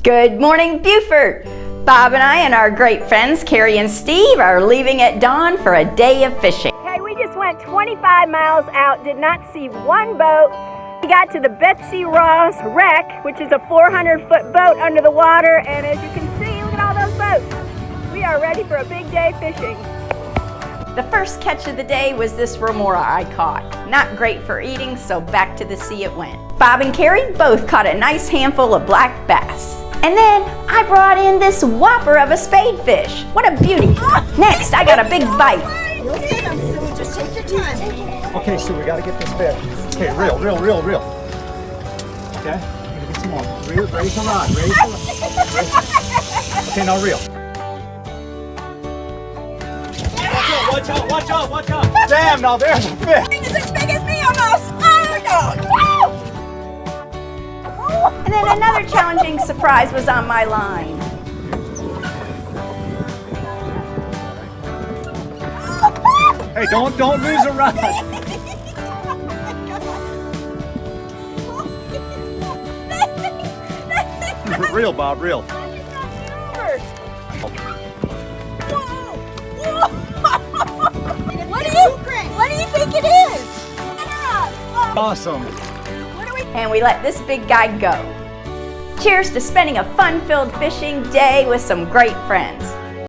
Good morning, Beaufort! Bob and I and our great friends, Carrie and Steve, are leaving at dawn for a day of fishing. Okay, we just went 25 miles out, did not see one boat. We got to the Betsy Ross wreck, which is a 400-foot boat under the water, and as you can see, look at all those boats. We are ready for a big day fishing. The first catch of the day was this remora I caught. Not great for eating, so back to the sea it went. Bob and Carrie both caught a nice handful of black bass. And then I brought in this whopper of a spade fish. What a beauty. Next, I got a big bite. You'll get them, Sue. Just take your time. Okay, Sue, we gotta get this fish. Okay, reel. Okay, gonna get some more. Raise the rod, Okay, now reel. Watch out. Damn, now there's a fish. It's as big as me almost. Oh, God. And then another challenging surprise was on my line. Hey, don't lose a rod. Reel, Bob, reel. What do you think it is? Awesome. And we let this big guy go. Cheers to spending a fun-filled fishing day with some great friends.